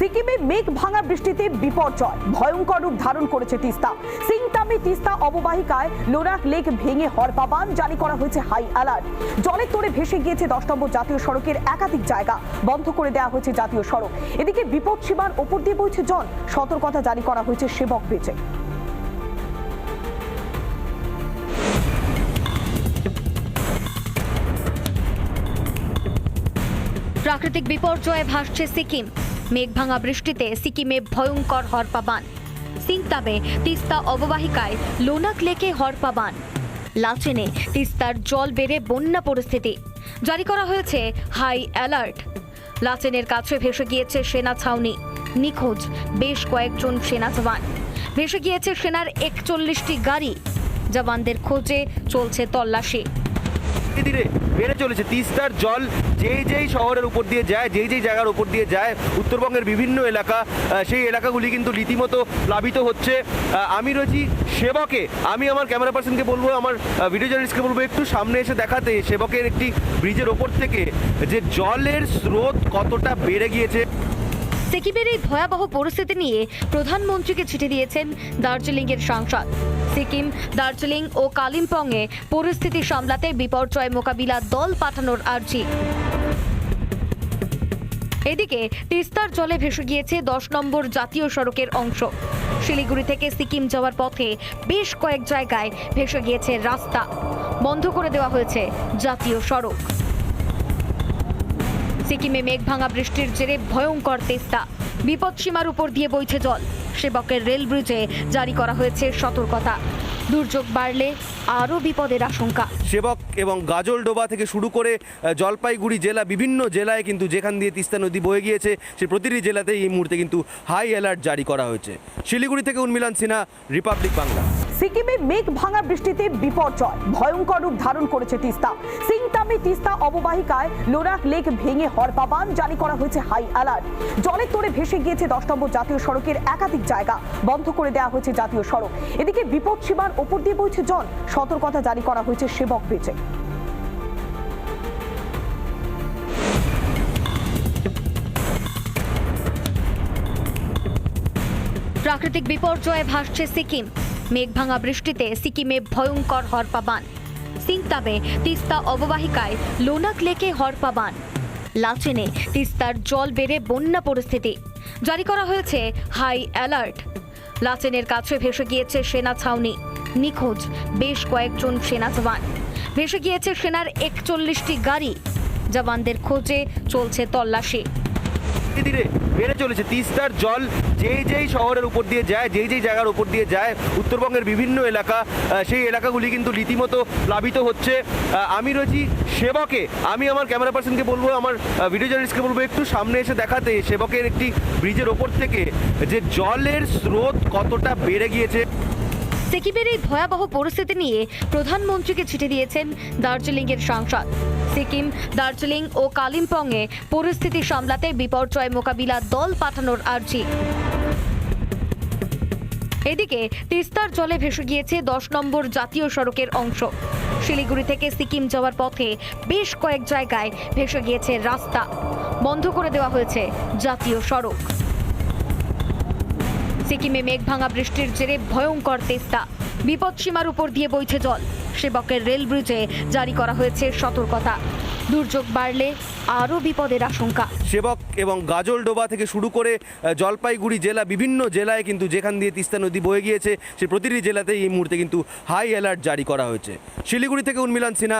সিকিমে মেঘ ভাঙা বৃষ্টিতে বিপর্যয়, ভয়ঙ্কর রূপ ধারণ করেছে তিস্তা। সিংতামে তিস্তা অববাহিকায় লোরাক লেক ভেঙে হরপাবান, জারি করা হয়েছে হাই অ্যালার্ট। জলের তোড়ে ভেসে গিয়েছে 10 নম্বর জাতীয় সড়কের একাধিক জায়গা, বন্ধ করে দেওয়া হয়েছে জাতীয় সড়ক। এদিকে বিপদ সীমার ওপর দিয়ে বইছে জল, সতর্কতা জারি করা হয়েছে সেবক বেচে। প্রাকৃতিক বিপর্যয়ে ভাসছে সিকিম। মেঘভাঙা বৃষ্টিতে সিকিমে ভয়ঙ্কর হরপাবান। সিংতামে তিস্তা অববাহিকায় লোনাক লেকে হরপাবান। লাচেনে তিস্তার জল বেড়ে বন্যা পরিস্থিতি, জারি করা হয়েছে হাই অ্যালার্ট। লাচেনের কাছে ভেসে গিয়েছে সেনা ছাউনি, নিখোঁজ বেশ কয়েকজন সেনা জওয়ান। ভেসে গিয়েছে সেনার 41টি গাড়ি, জওয়ানদের খোঁজে চলছে তল্লাশি। ধীরে ধীরে বেড়ে চলেছে তিস্তার জল, যেই শহরের উপর দিয়ে যায়, যেই জায়গার উপর দিয়ে যায়, উত্তরবঙ্গের বিভিন্ন এলাকা, সেই এলাকাগুলি কিন্তু রীতিমতো প্লাবিত হচ্ছে। আমি রয়েছি সেবকে। আমি আমার ক্যামেরা পার্সনকে বলবো, আমার ভিডিও জার্নালিস্টকে বলবো একটু সামনে এসে দেখাতে সেবকের একটি ব্রিজের ওপর থেকে যে জলের স্রোত কতটা বেড়ে গিয়েছে। সিকিমের এই ভয়াবহ পরিস্থিতি নিয়ে প্রধানমন্ত্রীকে চিঠি দিয়েছেন দার্জিলিংয়ের সাংসদ। সিকিম, দার্জিলিং ও কালিম্পংয়ে পরিস্থিতি সামলাতে বিপর্যয় মোকাবিলা দল পাঠানোর আর্জি। এদিকে তিস্তার জলে ভেসে গিয়েছে 10 নম্বর জাতীয় সড়কের অংশ। শিলিগুড়ি থেকে সিকিম যাওয়ার পথে বেশ কয়েক জায়গায় ভেসে গিয়েছে রাস্তা, বন্ধ করে দেওয়া হয়েছে জাতীয় সড়ক। সিকিমে মেঘভাঙা বৃষ্টির জেরে ভয়ঙ্কর তিস্তা, বিপদসীমার উপর দিয়ে বইছে জল। সেবকের রেল ব্রিজে জারি করা হয়েছে সতর্কতা, দুর্যোগ বাড়লে আরও বিপদের আশঙ্কা। সেবক এবং গাজলডোবা থেকে শুরু করে জলপাইগুড়ি জেলা, বিভিন্ন জেলায় কিন্তু যেখান দিয়ে তিস্তা নদী বয়ে গিয়েছে, সে প্রতিটি জেলাতেই এই মুহূর্তে কিন্তু হাই অ্যালার্ট জারি করা হয়েছে। শিলিগুড়ি থেকে উন্মিলন সিনহা, রিপাবলিক বাংলা। সিকিমে মেঘ ভাঙা বৃষ্টিতে বিপর্যয়, ভয়ঙ্কর রূপ ধারণ করেছে তিস্তা। সিংতামে তিস্তা অববাহিকায় লোরাক লেক ভেঙে হরপাবান, জারি করা হয়েছে হাই অ্যালার্ট। জলের তোড়ে ভেসে গিয়েছে 10 নম্বর জাতীয় সড়কের একাধিক জায়গা, বন্ধ করে দেওয়া হয়েছে জাতীয় সড়ক। এদিকে বিপদ সীমার ওপর দিয়ে বইছে জল, সতর্কতা জারি করা হয়েছে সেবক বেচে। প্রাকৃতিক বিপর্যয়ে ভাসছে সিকিম। মেঘভাঙা বৃষ্টিতে সিকিমে ভয়ঙ্কর হরপাবান। সিংতামে তিস্তা অববাহিকায় লোনাক লেকে হরপাবান। লাচেনে তিস্তার জল বেড়ে বন্যা পরিস্থিতি, জারি করা হয়েছে হাই অ্যালার্ট। লাচেনের কাছে ভেসে গিয়েছে সেনা ছাউনি, নিখোঁজ বেশ কয়েকজন সেনা জওয়ান। ভেসে গিয়েছে সেনার 41টি গাড়ি, জওয়ানদের খোঁজে চলছে তল্লাশি। ধীরে ধীরে বেড়ে চলেছে তিস্তার জল, যেই শহরের উপর দিয়ে যায়, যেই জায়গার উপর দিয়ে যায়, উত্তরবঙ্গের বিভিন্ন এলাকা, সেই এলাকাগুলি কিন্তু রীতিমতো প্লাবিত হচ্ছে। আমি রয়েছি সেবকে। আমি আমার ক্যামেরা পার্সনকে বলবো, আমার ভিডিও জার্নালিস্টকে বলবো একটু সামনে এসে দেখাতে সেবকের একটি ব্রিজের ওপর থেকে যে জলের স্রোত কতটা বেড়ে গিয়েছে। সিকিমের এই ভয়াবহ পরিস্থিতি নিয়ে প্রধানমন্ত্রীকে চিঠি দিয়েছেন দার্জিলিংয়ের সাংসদ। সিকিম, দার্জিলিং ও কালিম্পংয়ে পরিস্থিতি সামলাতে বিপর্যয় মোকাবিলা দল পাঠানোর আর্জি। এদিকে তিস্তার জলে ভেসে গিয়েছে 10 নম্বর জাতীয় সড়কের অংশ। শিলিগুড়ি থেকে সিকিম যাওয়ার পথে বেশ কয়েক জায়গায় ভেসে গিয়েছে রাস্তা, বন্ধ করে দেওয়া হয়েছে জাতীয় সড়ক। সিকিমে মেঘভাঙা বৃষ্টির জেরে ভয়ঙ্কর তিস্তা, বিপদসীমার উপর দিয়ে বইছে জল। সেবকের রেল ব্রিজে জারি করা হয়েছে সতর্কতা, দুর্যোগ বাড়লে আরও বিপদের আশঙ্কা। সেবক এবং গাজলডোবা থেকে শুরু করে জলপাইগুড়ি জেলা, বিভিন্ন জেলায় কিন্তু যেখান দিয়ে তিস্তা নদী বয়ে গিয়েছে, সে প্রতিটি জেলাতেই এই মুহূর্তে কিন্তু হাই অ্যালার্ট জারি করা হয়েছে। শিলিগুড়ি থেকে উন্মিলন সিনহা।